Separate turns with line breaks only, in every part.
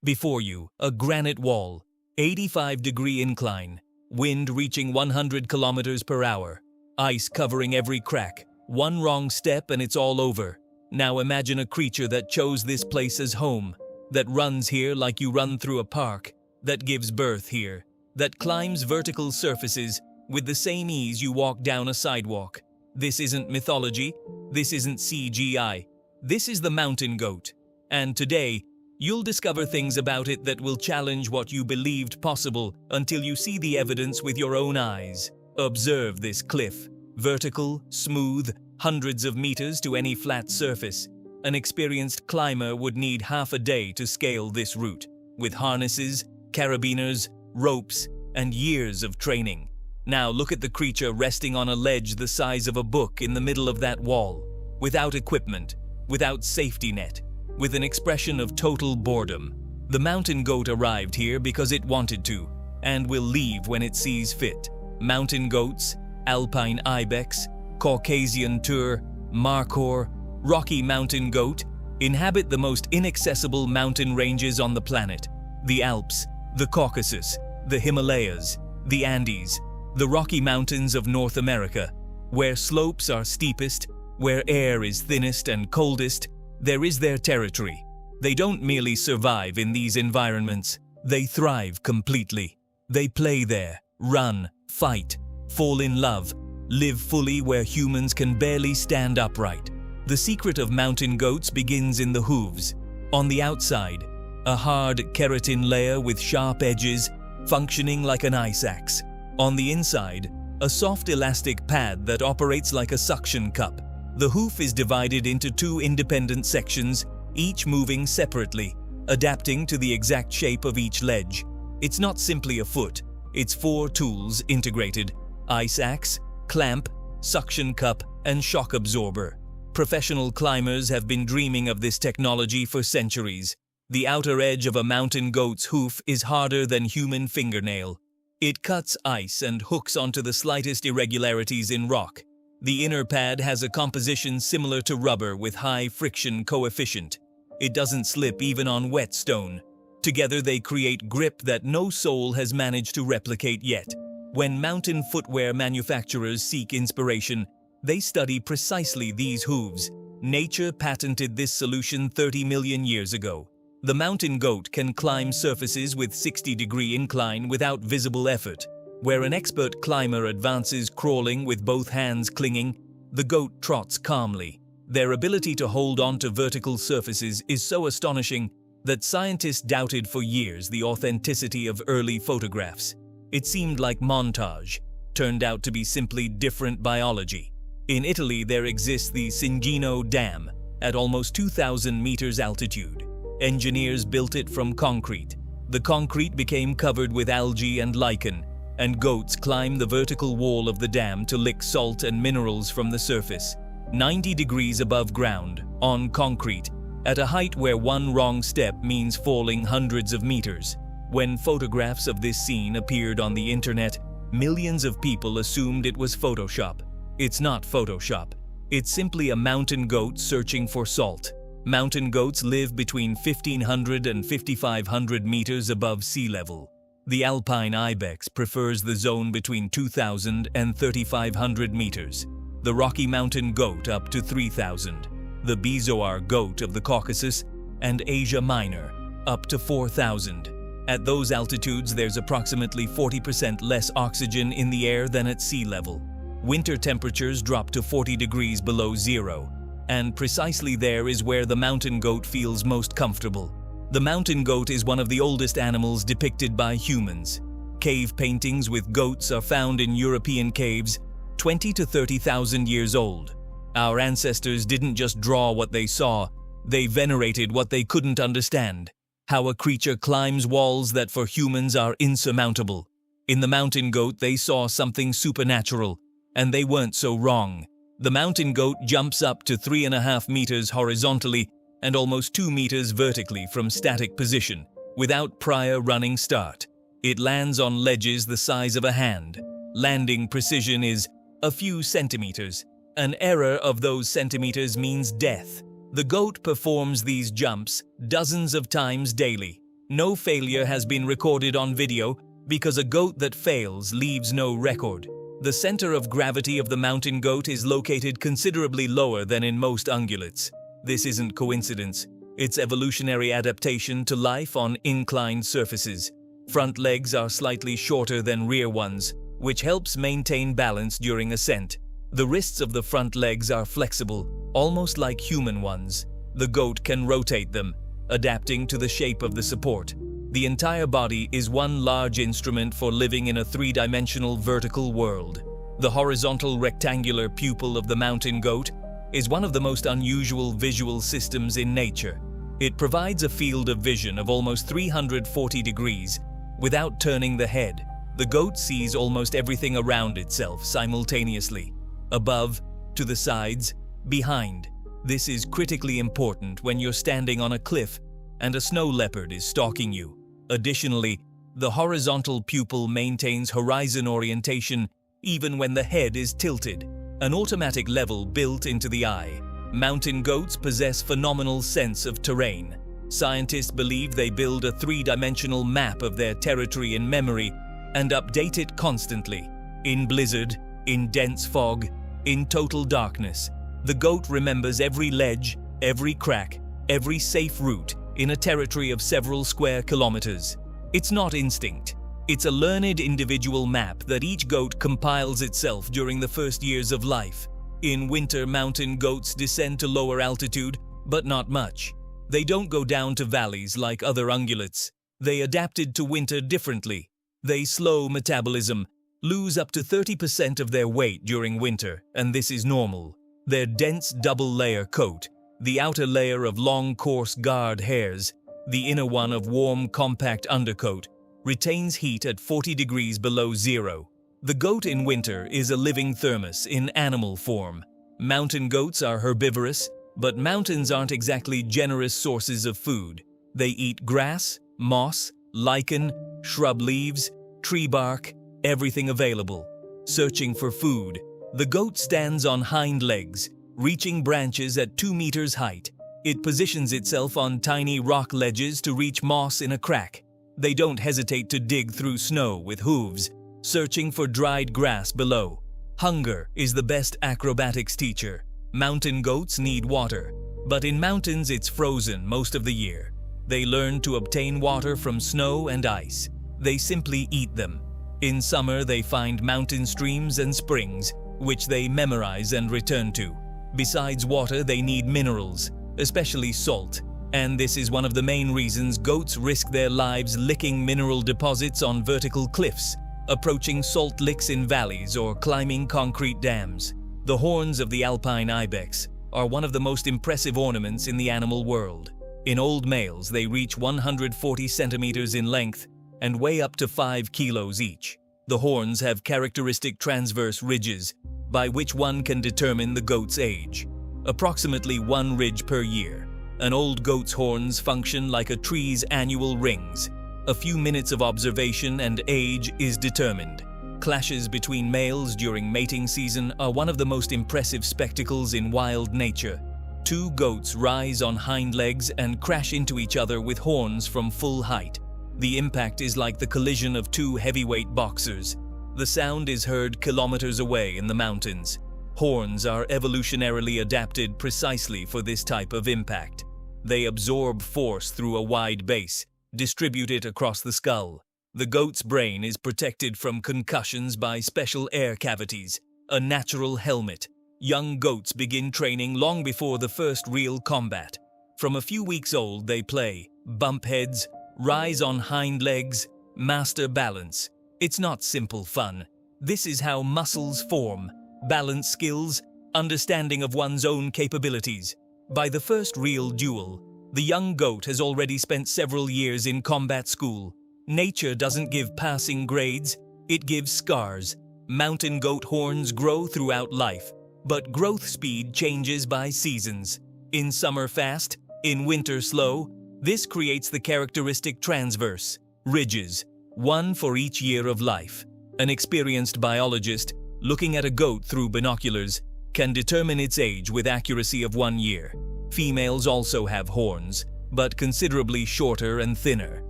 Before you, a granite wall, 85-degree incline, wind reaching 100 kilometers per hour, ice covering every crack. One wrong step and it's all over. Now imagine a creature that chose this place as home, that runs here like you run through a park, that gives birth here, that climbs vertical surfaces with the same ease you walk down a sidewalk. This isn't mythology, this isn't CGI, this is the mountain goat. And today, you'll discover things about it that will challenge what you believed possible until you see the evidence with your own eyes. Observe this cliff, vertical, smooth, hundreds of meters to any flat surface. An experienced climber would need half a day to scale this route, with harnesses, carabiners, ropes, and years of training. Now look at the creature resting on a ledge the size of a book in the middle of that wall, without equipment, without safety net, with an expression of total boredom. The mountain goat arrived here because it wanted to, and will leave when it sees fit. Mountain goats, alpine ibex, Caucasian tur, markhor, Rocky Mountain goat inhabit the most inaccessible mountain ranges on the planet. The Alps, the Caucasus, the Himalayas, the Andes, the Rocky Mountains of North America. Where slopes are steepest, where air is thinnest and coldest, there is their territory. They don't merely survive in these environments, they thrive completely. They play there, run, fight, fall in love, live fully where humans can barely stand upright. The secret of mountain goats begins in the hooves. On the outside, a hard keratin layer with sharp edges, functioning like an ice axe. On the inside, a soft elastic pad that operates like a suction cup. The hoof is divided into two independent sections, each moving separately, adapting to the exact shape of each ledge. It's not simply a foot, it's 4 tools integrated: ice axe, clamp, suction cup, and shock absorber. Professional climbers have been dreaming of this technology for centuries. The outer edge of a mountain goat's hoof is harder than human fingernail. It cuts ice and hooks onto the slightest irregularities in rock. The inner pad has a composition similar to rubber with high friction coefficient. It doesn't slip even on wet stone. Together they create grip that no soul has managed to replicate yet. When mountain footwear manufacturers seek inspiration, they study precisely these hooves. Nature patented this solution 30 million years ago. The mountain goat can climb surfaces with 60-degree incline without visible effort. Where an expert climber advances crawling with both hands clinging, the goat trots calmly. Their ability to hold on to vertical surfaces is so astonishing that scientists doubted for years the authenticity of early photographs. It seemed like montage, turned out to be simply different biology. In Italy, there exists the Cingino Dam at almost 2,000 meters altitude. Engineers built it from concrete. The concrete became covered with algae and lichen, and goats climb the vertical wall of the dam to lick salt and minerals from the surface. 90 degrees above ground, on concrete, at a height where one wrong step means falling hundreds of meters. When photographs of this scene appeared on the internet, millions of people assumed it was Photoshop. It's not Photoshop. It's simply a mountain goat searching for salt. Mountain goats live between 1,500 and 5,500 meters above sea level. The alpine ibex prefers the zone between 2,000 and 3,500 meters. The Rocky Mountain goat up to 3,000. The bezoar goat of the Caucasus and Asia Minor up to 4,000. At those altitudes, there's approximately 40% less oxygen in the air than at sea level. Winter temperatures drop to 40 degrees below zero, and precisely there is where the mountain goat feels most comfortable. The mountain goat is one of the oldest animals depicted by humans. Cave paintings with goats are found in European caves 20 to 30,000 years old. Our ancestors didn't just draw what they saw, they venerated what they couldn't understand. How a creature climbs walls that for humans are insurmountable. In the mountain goat, they saw something supernatural, and they weren't so wrong. The mountain goat jumps up to 3.5 meters horizontally and almost 2 meters vertically from static position, without prior running start. It lands on ledges the size of a hand. Landing precision is a few centimeters. An error of those centimeters means death. The goat performs these jumps dozens of times daily. No failure has been recorded on video because a goat that fails leaves no record. The center of gravity of the mountain goat is located considerably lower than in most ungulates. This isn't coincidence. It's evolutionary adaptation to life on inclined surfaces. Front legs are slightly shorter than rear ones, which helps maintain balance during ascent. The wrists of the front legs are flexible, almost like human ones. The goat can rotate them, adapting to the shape of the support. The entire body is one large instrument for living in a three-dimensional vertical world. The horizontal rectangular pupil of the mountain goat is one of the most unusual visual systems in nature. It provides a field of vision of almost 340 degrees without turning the head. The goat sees almost everything around itself simultaneously, above, to the sides, behind. This is critically important when you're standing on a cliff and a snow leopard is stalking you. Additionally, the horizontal pupil maintains horizon orientation even when the head is tilted, an automatic level built into the eye. Mountain goats possess phenomenal sense of terrain. Scientists believe they build a three-dimensional map of their territory in memory and update it constantly. In blizzard, in dense fog, in total darkness, the goat remembers every ledge, every crack, every safe route in a territory of several square kilometers. It's not instinct. It's a learned individual map that each goat compiles itself during the first years of life. In winter, mountain goats descend to lower altitude, but not much. They don't go down to valleys like other ungulates. They adapted to winter differently. They slow metabolism, lose up to 30% of their weight during winter, and this is normal. Their dense double-layer coat, the outer layer of long, coarse guard hairs, the inner one of warm, compact undercoat, retains heat at 40 degrees below zero. The goat in winter is a living thermos in animal form. Mountain goats are herbivorous, but mountains aren't exactly generous sources of food. They eat grass, moss, lichen, shrub leaves, tree bark, everything available. Searching for food, the goat stands on hind legs, reaching branches at 2 meters height. It positions itself on tiny rock ledges to reach moss in a crack. They don't hesitate to dig through snow with hooves, searching for dried grass below. Hunger is the best acrobatics teacher. Mountain goats need water, but in mountains it's frozen most of the year. They learn to obtain water from snow and ice. They simply eat them. In summer, they find mountain streams and springs, which they memorize and return to. Besides water, they need minerals, especially salt, and this is one of the main reasons goats risk their lives licking mineral deposits on vertical cliffs, approaching salt licks in valleys, or climbing concrete dams. The horns of the alpine ibex are one of the most impressive ornaments in the animal world. In old males, they reach 140 centimeters in length and weigh up to 5 kilos each. The horns have characteristic transverse ridges, by which one can determine the goat's age. Approximately 1 ridge per year. An old goat's horns function like a tree's annual rings. A few minutes of observation and age is determined. Clashes between males during mating season are one of the most impressive spectacles in wild nature. 2 goats rise on hind legs and crash into each other with horns from full height. The impact is like the collision of 2 heavyweight boxers. The sound is heard kilometers away in the mountains. Horns are evolutionarily adapted precisely for this type of impact. They absorb force through a wide base, distribute it across the skull. The goat's brain is protected from concussions by special air cavities, a natural helmet. Young goats begin training long before the first real combat. From a few weeks old, they play, bump heads, rise on hind legs, master balance. It's not simple fun. This is how muscles form, balance skills, understanding of one's own capabilities. By the first real duel, the young goat has already spent several years in combat school. Nature doesn't give passing grades, it gives scars. Mountain goat horns grow throughout life, but growth speed changes by seasons. In summer fast, in winter slow. This creates the characteristic transverse ridges, one for each year of life. An experienced biologist, looking at a goat through binoculars, can determine its age with accuracy of 1 year. Females also have horns, but considerably shorter and thinner.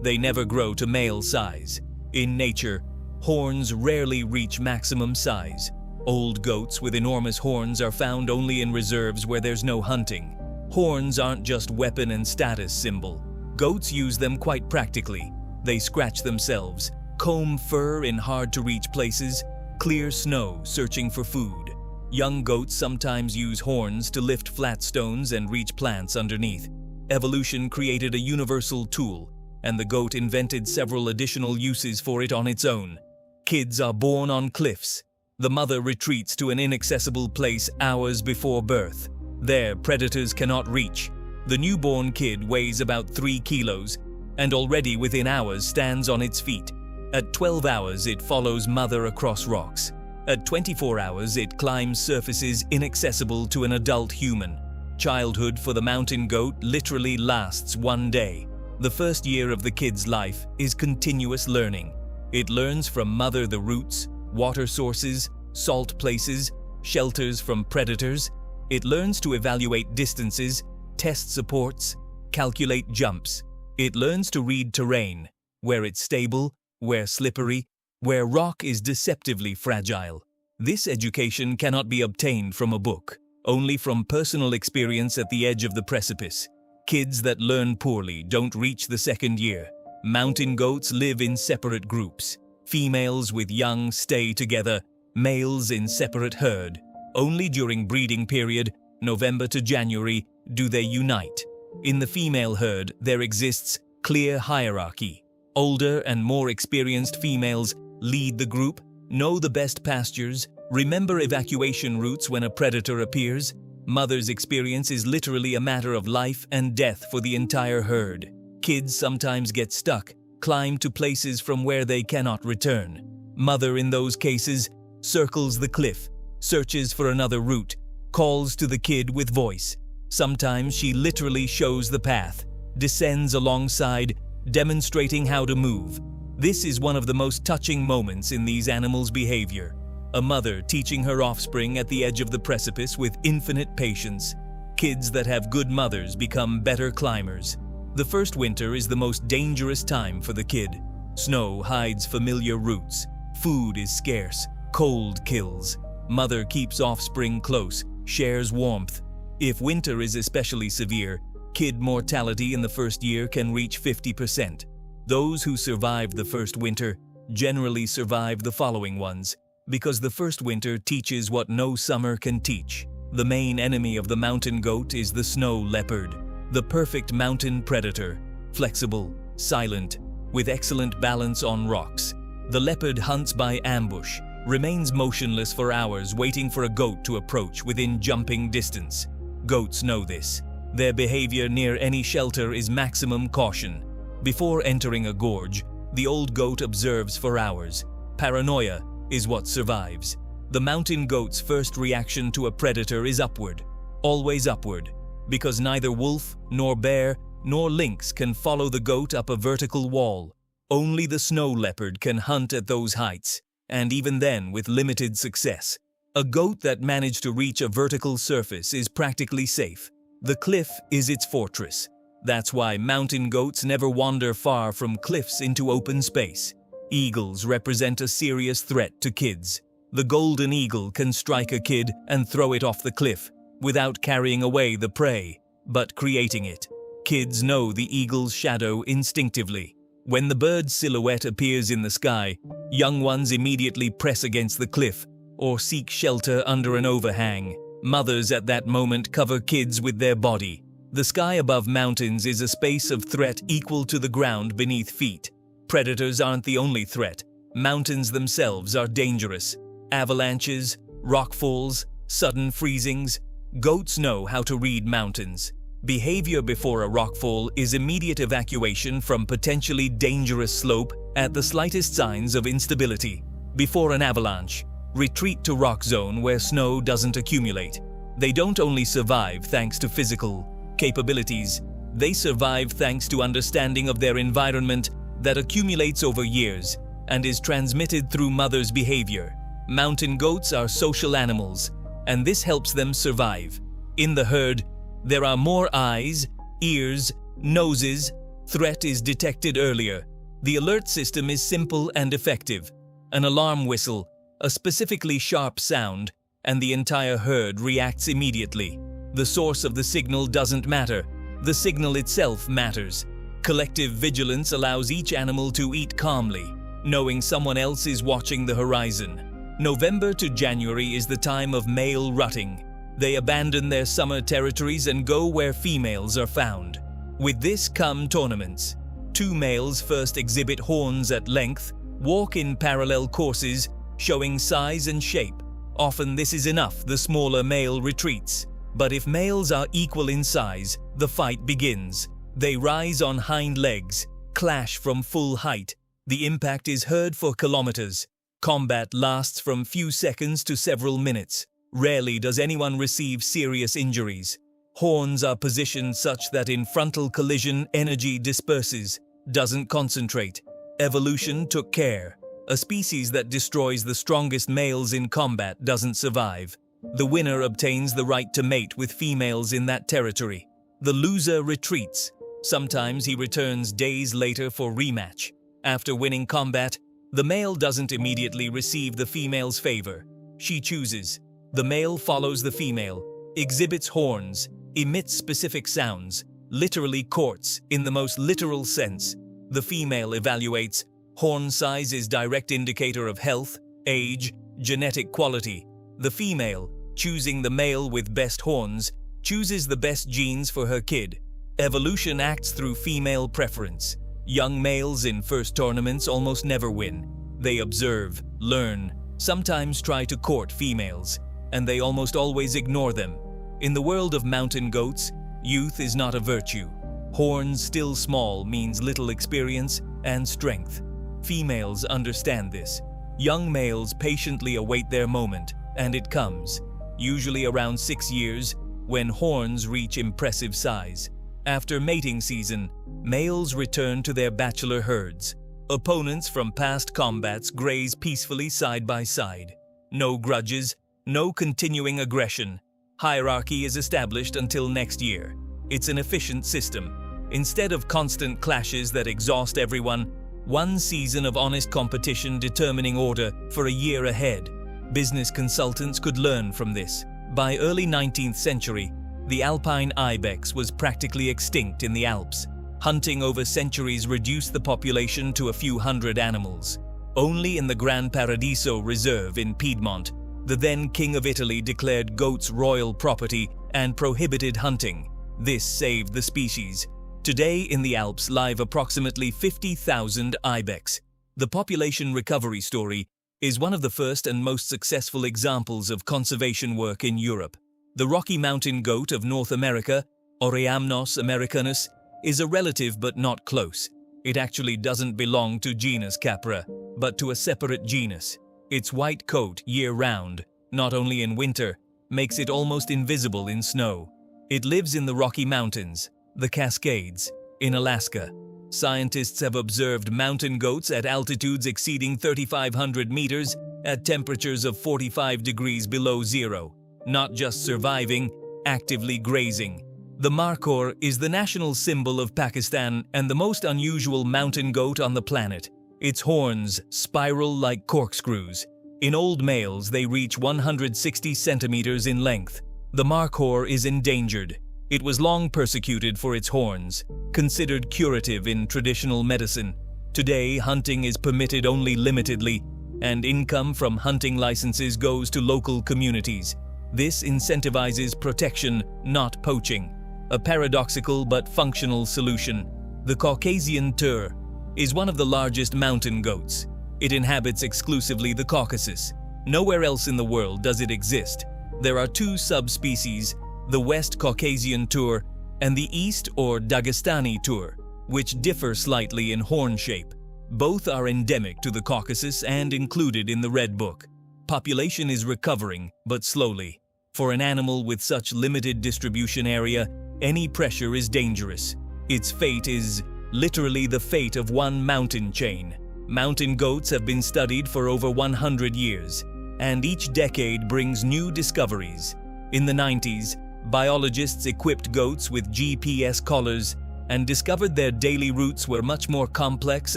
They never grow to male size. In nature, horns rarely reach maximum size. Old goats with enormous horns are found only in reserves where there's no hunting. Horns aren't just weapon and status symbol. Goats use them quite practically. They scratch themselves, comb fur in hard-to-reach places, clear snow searching for food. Young goats sometimes use horns to lift flat stones and reach plants underneath. Evolution created a universal tool, and the goat invented several additional uses for it on its own. Kids are born on cliffs. The mother retreats to an inaccessible place hours before birth. There, predators cannot reach. The newborn kid weighs about 3 kilos, and already within hours stands on its feet. At 12 hours, it follows mother across rocks. At 24 hours, it climbs surfaces inaccessible to an adult human. Childhood for the mountain goat literally lasts 1 day. The first year of the kid's life is continuous learning. It learns from mother the routes, water sources, salt places, shelters from predators. It learns to evaluate distances, test supports, calculate jumps. It learns to read terrain, where it's stable, where slippery, where rock is deceptively fragile. This education cannot be obtained from a book, only from personal experience at the edge of the precipice. Kids that learn poorly don't reach the second year. Mountain goats live in separate groups. Females with young stay together, males in separate herd. Only during breeding period, November to January, do they unite. In the female herd, there exists clear hierarchy. Older and more experienced females lead the group, know the best pastures, remember evacuation routes when a predator appears. Mother's experience is literally a matter of life and death for the entire herd. Kids sometimes get stuck, climb to places from where they cannot return. Mother, in those cases, circles the cliff, searches for another route, calls to the kid with voice. Sometimes she literally shows the path, descends alongside, demonstrating how to move. This is one of the most touching moments in these animals' behavior. A mother teaching her offspring at the edge of the precipice with infinite patience. Kids that have good mothers become better climbers. The first winter is the most dangerous time for the kid. Snow hides familiar routes. Food is scarce. Cold kills. Mother keeps offspring close, shares warmth. If winter is especially severe, kid mortality in the first year can reach 50%. Those who survive the first winter generally survive the following ones, because the first winter teaches what no summer can teach. The main enemy of the mountain goat is the snow leopard, the perfect mountain predator, flexible, silent, with excellent balance on rocks. The leopard hunts by ambush, remains motionless for hours waiting for a goat to approach within jumping distance. Goats know this. Their behavior near any shelter is maximum caution. Before entering a gorge, the old goat observes for hours. Paranoia is what survives. The mountain goat's first reaction to a predator is upward, always upward, because neither wolf, nor bear, nor lynx can follow the goat up a vertical wall. Only the snow leopard can hunt at those heights, and even then with limited success. A goat that managed to reach a vertical surface is practically safe. The cliff is its fortress. That's why mountain goats never wander far from cliffs into open space. Eagles represent a serious threat to kids. The golden eagle can strike a kid and throw it off the cliff, without carrying away the prey, but creating it. Kids know the eagle's shadow instinctively. When the bird's silhouette appears in the sky, young ones immediately press against the cliff or seek shelter under an overhang. Mothers at that moment cover kids with their body. The sky above mountains is a space of threat equal to the ground beneath feet. Predators aren't the only threat. Mountains themselves are dangerous. Avalanches, rockfalls, sudden freezings. Goats know how to read mountains. Behavior before a rockfall is immediate evacuation from potentially dangerous slope at the slightest signs of instability. Before an avalanche, retreat to rock zone where snow doesn't accumulate. They don't only survive thanks to physical capabilities, they survive thanks to understanding of their environment that accumulates over years and is transmitted through mother's behavior. Mountain goats are social animals, and this helps them survive. In the herd, there are more eyes, ears, noses, Threat is detected earlier. The alert system is simple and effective. An alarm whistle, a specifically sharp sound, and the entire herd reacts immediately. The source of the signal doesn't matter. The signal itself matters. Collective vigilance allows each animal to eat calmly, knowing someone else is watching the horizon. November to January is the time of male rutting. They abandon their summer territories and go where females are found. With this come tournaments. Two males first exhibit horns at length, walk in parallel courses, showing size and shape. Often this is enough, the smaller male retreats. But if males are equal in size, the fight begins. They rise on hind legs, clash from full height. The impact is heard for kilometers. Combat lasts from few seconds to several minutes. Rarely does anyone receive serious injuries. Horns are positioned such that in frontal collision energy disperses, doesn't concentrate. Evolution took care. A species that destroys the strongest males in combat doesn't survive. The winner obtains the right to mate with females in that territory. The loser retreats. Sometimes he returns days later for rematch. After winning combat, the male doesn't immediately receive the female's favor. She chooses. The male follows the female, exhibits horns, emits specific sounds, literally courts in the most literal sense. The female evaluates. Horn size is direct indicator of health, age, genetic quality. The female, choosing the male with best horns, chooses the best genes for her kid. Evolution acts through female preference. Young males in first tournaments almost never win. They observe, learn, sometimes try to court females, and they almost always ignore them. In the world of mountain goats, youth is not a virtue. Horns still small means little experience and strength. Females understand this. Young males patiently await their moment, and it comes, usually around 6 years, when horns reach impressive size. After mating season, males return to their bachelor herds. Opponents from past combats graze peacefully side by side. No grudges, no continuing aggression. Hierarchy is established until next year. It's an efficient system. Instead of constant clashes that exhaust everyone, one season of honest competition determining order for a year ahead. Business consultants could learn from this. By early 19th century, the alpine ibex was practically extinct in the Alps. Hunting over centuries reduced the population to a few hundred animals. Only in the Gran Paradiso Reserve in Piedmont, the then King of Italy declared goats royal property and prohibited hunting. This saved the species. Today in the Alps live approximately 50,000 ibex. The population recovery story is one of the first and most successful examples of conservation work in Europe. The Rocky Mountain goat of North America, Oreamnos americanus, is a relative but not close. It actually doesn't belong to genus Capra, but to a separate genus. Its white coat year-round, not only in winter, makes it almost invisible in snow. It lives in the Rocky Mountains, the Cascades, in Alaska. Scientists have observed mountain goats at altitudes exceeding 3,500 meters at temperatures of 45 degrees below zero. Not just surviving, actively grazing. The markhor is the national symbol of Pakistan and the most unusual mountain goat on the planet. Its horns spiral like corkscrews. In old males, they reach 160 centimeters in length. The markhor is endangered. It was long persecuted for its horns, considered curative in traditional medicine. Today, hunting is permitted only limitedly, and income from hunting licenses goes to local communities. This incentivizes protection, not poaching. A paradoxical but functional solution. The Caucasian tur is one of the largest mountain goats. It inhabits exclusively the Caucasus. Nowhere else in the world does it exist. There are two subspecies, the West Caucasian tur and the East or Dagestani tur, which differ slightly in horn shape. Both are endemic to the Caucasus and included in the Red Book. Population is recovering, but slowly. For an animal with such limited distribution area, any pressure is dangerous. Its fate is literally the fate of one mountain chain. Mountain goats have been studied for over 100 years, and each decade brings new discoveries. In the 90s, biologists equipped goats with GPS collars and discovered their daily routes were much more complex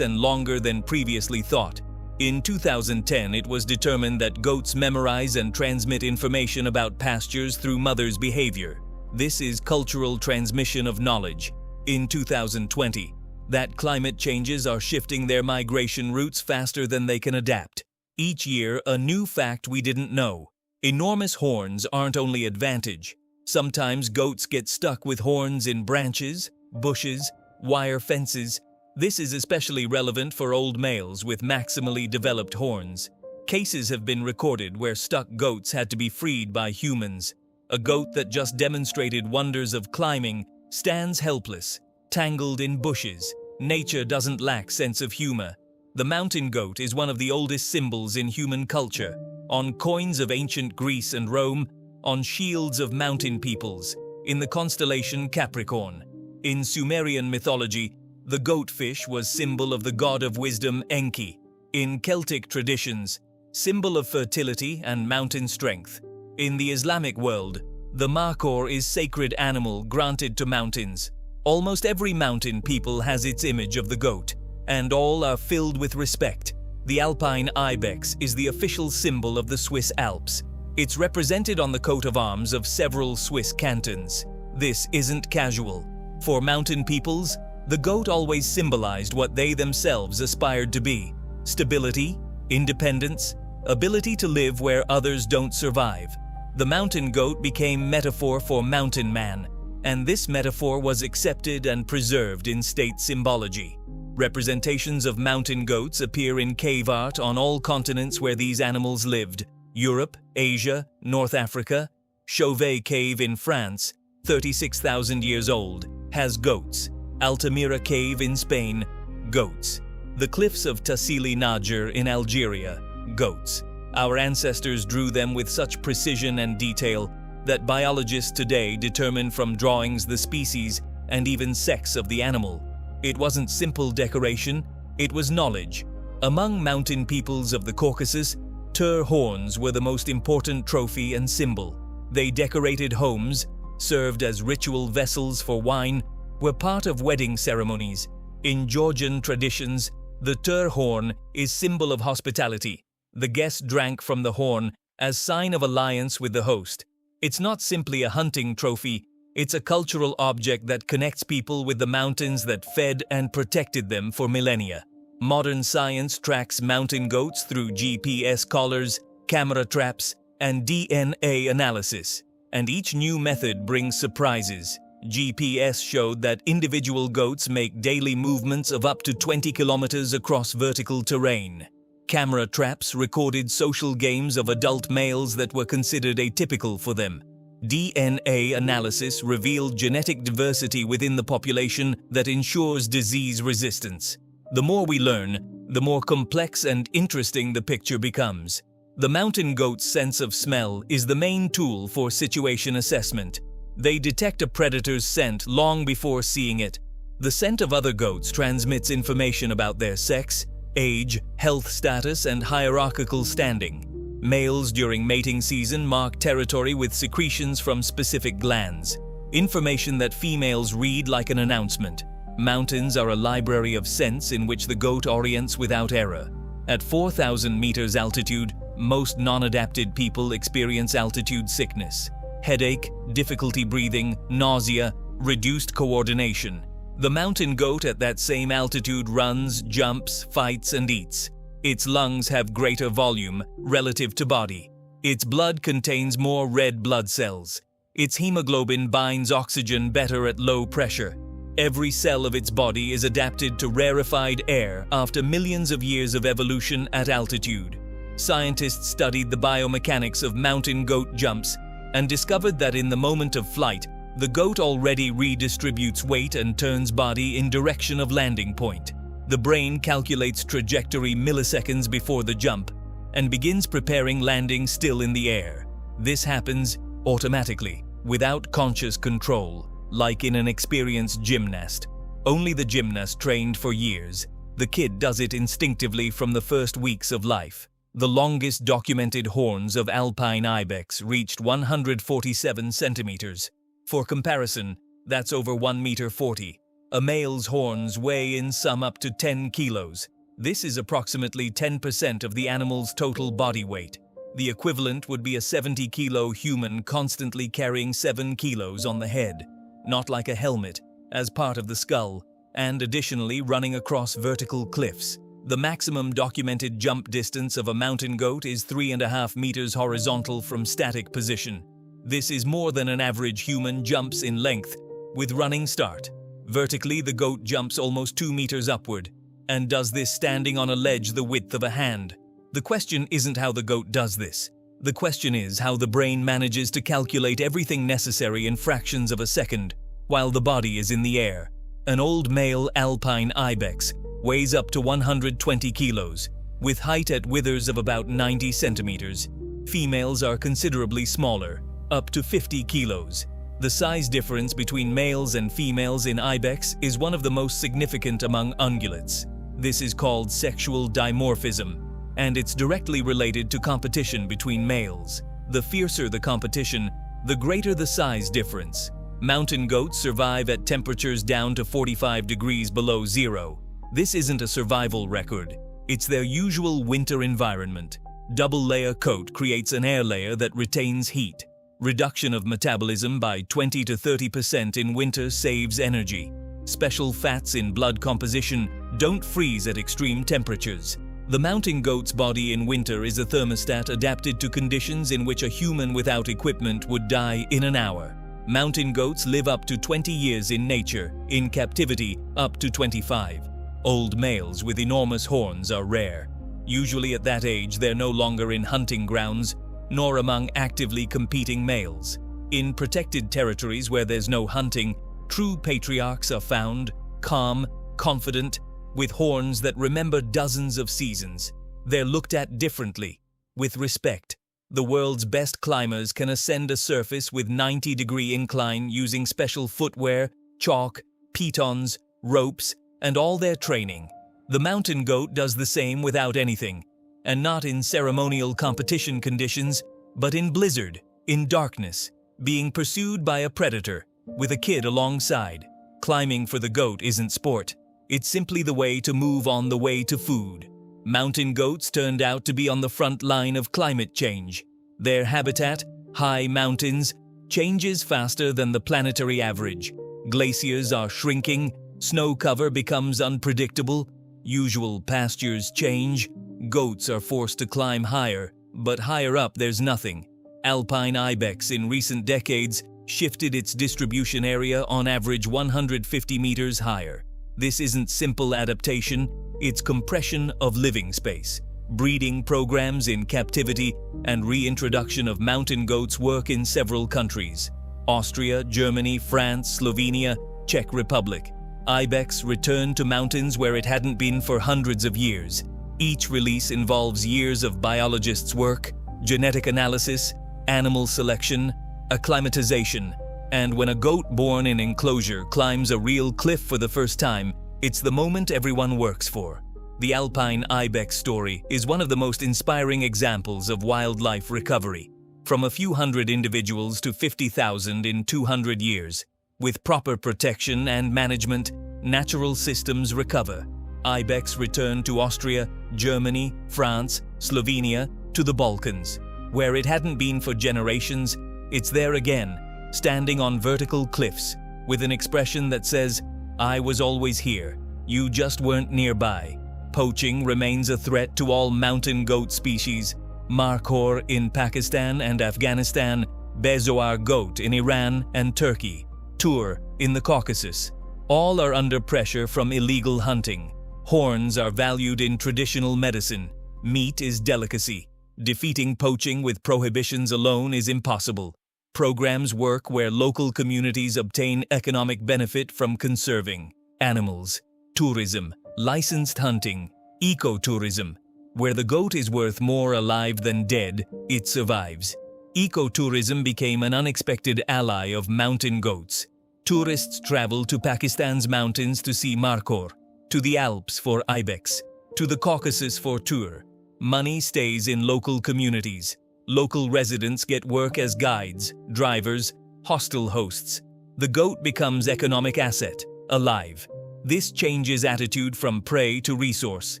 and longer than previously thought. In 2010, it was determined that goats memorize and transmit information about pastures through mothers' behavior. This is cultural transmission of knowledge. In 2020, that climate changes are shifting their migration routes faster than they can adapt. Each year, a new fact we didn't know. Enormous horns aren't only advantage. Sometimes goats get stuck with horns in branches, bushes, wire fences. This is especially relevant for old males with maximally developed horns. Cases have been recorded where stuck goats had to be freed by humans. A goat that just demonstrated wonders of climbing stands helpless, tangled in bushes. Nature doesn't lack sense of humor. The mountain goat is one of the oldest symbols in human culture. On coins of ancient Greece and Rome, on shields of mountain peoples, in the constellation Capricorn. In Sumerian mythology, the goatfish was symbol of the god of wisdom Enki. In Celtic traditions, symbol of fertility and mountain strength. In the Islamic world, the makor is sacred animal granted to mountains. Almost every mountain people has its image of the goat, and all are filled with respect. The alpine ibex is the official symbol of the Swiss Alps. It's represented on the coat of arms of several Swiss cantons. This isn't casual. For mountain peoples, the goat always symbolized what they themselves aspired to be: stability, independence, ability to live where others don't survive. The mountain goat became metaphor for mountain man, and this metaphor was accepted and preserved in state symbology. Representations of mountain goats appear in cave art on all continents where these animals lived: Europe, Asia, North Africa. Chauvet Cave in France, 36,000 years old, has goats. Altamira Cave in Spain, goats. The cliffs of Tassili Nadjer in Algeria, goats. Our ancestors drew them with such precision and detail that biologists today determine from drawings the species and even sex of the animal. It wasn't simple decoration, it was knowledge. Among mountain peoples of the Caucasus, tur horns were the most important trophy and symbol. They decorated homes, served as ritual vessels for wine, were part of wedding ceremonies. In Georgian traditions, the tur horn is symbol of hospitality. The guest drank from the horn as sign of alliance with the host. It's not simply a hunting trophy, it's a cultural object that connects people with the mountains that fed and protected them for millennia. Modern science tracks mountain goats through GPS collars, camera traps, and DNA analysis. And each new method brings surprises. GPS showed that individual goats make daily movements of up to 20 kilometers across vertical terrain. Camera traps recorded social games of adult males that were considered atypical for them. DNA analysis revealed genetic diversity within the population that ensures disease resistance. The more we learn, the more complex and interesting the picture becomes. The mountain goat's sense of smell is the main tool for situation assessment. They detect a predator's scent long before seeing it. The scent of other goats transmits information about their sex, age, health status, and hierarchical standing. Males during mating season mark territory with secretions from specific glands, information that females read like an announcement. Mountains are a library of scents in which the goat orients without error. At 4,000 meters altitude, most non-adapted people experience altitude sickness. Headache, difficulty breathing, nausea, reduced coordination. The mountain goat at that same altitude runs, jumps, fights, and eats. Its lungs have greater volume relative to body. Its blood contains more red blood cells. Its hemoglobin binds oxygen better at low pressure. Every cell of its body is adapted to rarefied air after millions of years of evolution at altitude. Scientists studied the biomechanics of mountain goat jumps and discovered that in the moment of flight, the goat already redistributes weight and turns body in direction of landing point. The brain calculates trajectory milliseconds before the jump and begins preparing landing still in the air. This happens automatically, without conscious control, like in an experienced gymnast. Only the gymnast trained for years. The kid does it instinctively from the first weeks of life. The longest documented horns of alpine ibex reached 147 centimeters. For comparison, that's over 1 meter 40. A male's horns weigh in some up to 10 kilos. This is approximately 10% of the animal's total body weight. The equivalent would be a 70-kilo human constantly carrying 7 kilos on the head, not like a helmet, as part of the skull, and additionally running across vertical cliffs. The maximum documented jump distance of a mountain goat is 3.5 meters horizontal from static position. This is more than an average human jumps in length, with running start. Vertically, the goat jumps almost 2 meters upward, and does this standing on a ledge the width of a hand. The question isn't how the goat does this. The question is how the brain manages to calculate everything necessary in fractions of a second, while the body is in the air. An old male alpine ibex weighs up to 120 kilos, with height at withers of about 90 centimeters. Females are considerably smaller, up to 50 kilos. The size difference between males and females in ibex is one of the most significant among ungulates. This is called sexual dimorphism, and it's directly related to competition between males. The fiercer the competition, the greater the size difference. Mountain goats survive at temperatures down to 45 degrees below zero. This isn't a survival record. It's their usual winter environment. Double-layer coat creates an air layer that retains heat. Reduction of metabolism by 20 to 30% in winter saves energy. Special fats in blood composition don't freeze at extreme temperatures. The mountain goat's body in winter is a thermostat adapted to conditions in which a human without equipment would die in an hour. Mountain goats live up to 20 years in nature, in captivity up to 25. Old males with enormous horns are rare. Usually at that age, they're no longer in hunting grounds, nor among actively competing males. In protected territories where there's no hunting, true patriarchs are found, calm, confident, with horns that remember dozens of seasons. They're looked at differently, with respect. The world's best climbers can ascend a surface with 90-degree incline using special footwear, chalk, pitons, ropes, and all their training. The mountain goat does the same without anything, and not in ceremonial competition conditions, but in blizzard, in darkness, being pursued by a predator, with a kid alongside. Climbing for the goat isn't sport. It's simply the way to move on the way to food. Mountain goats turned out to be on the front line of climate change. Their habitat, high mountains, changes faster than the planetary average. Glaciers are shrinking, snow cover becomes unpredictable, usual pastures change, goats are forced to climb higher, but higher up there's nothing. Alpine ibex in recent decades shifted its distribution area on average 150 meters higher. This isn't simple adaptation, it's compression of living space. Breeding programs in captivity and reintroduction of mountain goats work in several countries: Austria, Germany, France, Slovenia, Czech Republic. Ibex returned to mountains where it hadn't been for hundreds of years. Each release involves years of biologists' work, genetic analysis, animal selection, acclimatization, and when a goat born in enclosure climbs a real cliff for the first time, it's the moment everyone works for. The Alpine Ibex story is one of the most inspiring examples of wildlife recovery. From a few hundred individuals to 50,000 in 200 years. With proper protection and management, natural systems recover. Ibex returned to Austria, Germany, France, Slovenia, to the Balkans. Where it hadn't been for generations, it's there again, standing on vertical cliffs, with an expression that says, "I was always here, you just weren't nearby." Poaching remains a threat to all mountain goat species. Markhor in Pakistan and Afghanistan, Bezoar goat in Iran and Turkey, Tur in the Caucasus. All are under pressure from illegal hunting. Horns are valued in traditional medicine. Meat is delicacy. Defeating poaching with prohibitions alone is impossible. Programs work where local communities obtain economic benefit from conserving animals. Tourism, licensed hunting, ecotourism. Where the goat is worth more alive than dead, it survives. Ecotourism became an unexpected ally of mountain goats. Tourists travel to Pakistan's mountains to see Markhor, to the Alps for ibex, to the Caucasus for Tur. Money stays in local communities. Local residents get work as guides, drivers, hostel hosts. The goat becomes economic asset. alive. This changes attitude from prey to resource.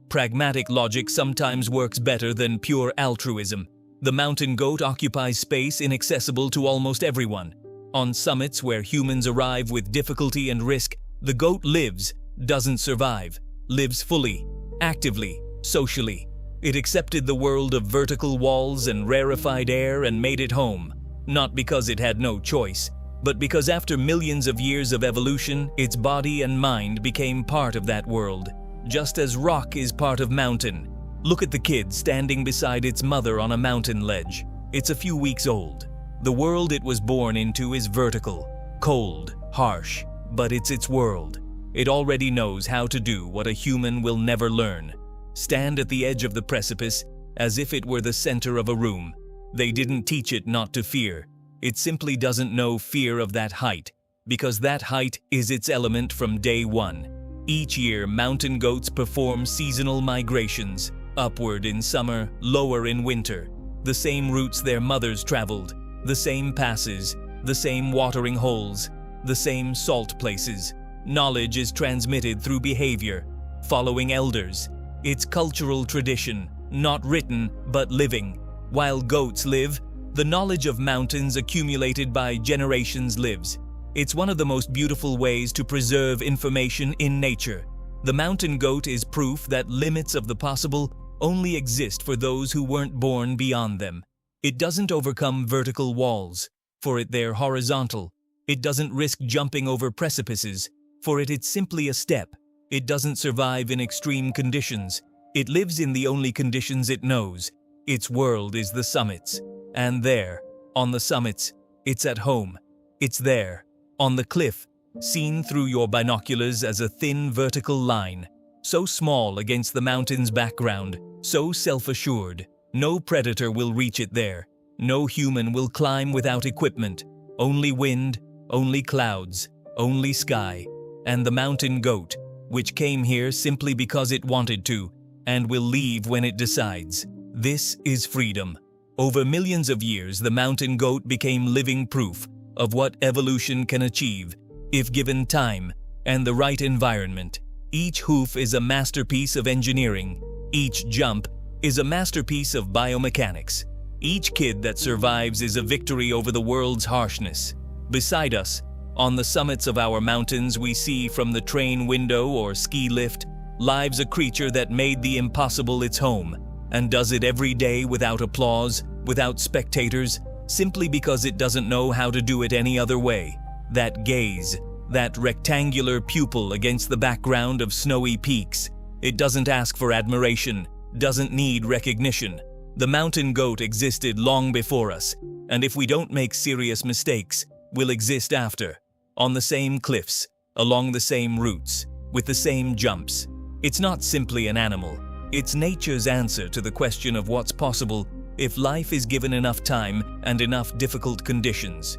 Pragmatic logic sometimes works better than pure altruism. The mountain goat occupies space inaccessible to almost everyone. On summits where humans arrive with difficulty and risk, the goat lives, doesn't survive, lives fully, actively, socially. It accepted the world of vertical walls and rarefied air and made it home, not because it had no choice, but because after millions of years of evolution, its body and mind became part of that world, just as rock is part of mountain. Look at the kid standing beside its mother on a mountain ledge. It's a few weeks old. The world it was born into is vertical, cold, harsh, but it's its world. It already knows how to do what a human will never learn. Stand at the edge of the precipice as if it were the center of a room. They didn't teach it not to fear. It simply doesn't know fear of that height, because that height is its element from day one. Each year, mountain goats perform seasonal migrations, upward in summer, lower in winter. The same routes their mothers traveled, the same passes, the same watering holes, the same salt places. Knowledge is transmitted through behavior, following elders. It's cultural tradition, not written, but living. While goats live, the knowledge of mountains accumulated by generations lives. It's one of the most beautiful ways to preserve information in nature. The mountain goat is proof that limits of the possible only exist for those who weren't born beyond them. It doesn't overcome vertical walls, for it they're horizontal. It doesn't risk jumping over precipices, for it's simply a step. It doesn't survive in extreme conditions. It lives in the only conditions it knows. Its world is the summits. And there, on the summits, it's at home. It's there, on the cliff, seen through your binoculars as a thin vertical line, so small against the mountain's background, so self-assured. No predator will reach it there. No human will climb without equipment. Only wind, only clouds, only sky. And the mountain goat, which came here simply because it wanted to, and will leave when it decides. This is freedom. Over millions of years, the mountain goat became living proof of what evolution can achieve if given time and the right environment. Each hoof is a masterpiece of engineering. Each jump is a masterpiece of biomechanics. Each kid that survives is a victory over the world's harshness. Beside us, on the summits of our mountains, we see from the train window or ski lift, lives a creature that made the impossible its home, and does it every day without applause, without spectators, simply because it doesn't know how to do it any other way. That gaze, that rectangular pupil against the background of snowy peaks, it doesn't ask for admiration, doesn't need recognition. The mountain goat existed long before us, and if we don't make serious mistakes, will exist after, on the same cliffs, along the same routes, with the same jumps. It's not simply an animal. It's nature's answer to the question of what's possible if life is given enough time and enough difficult conditions.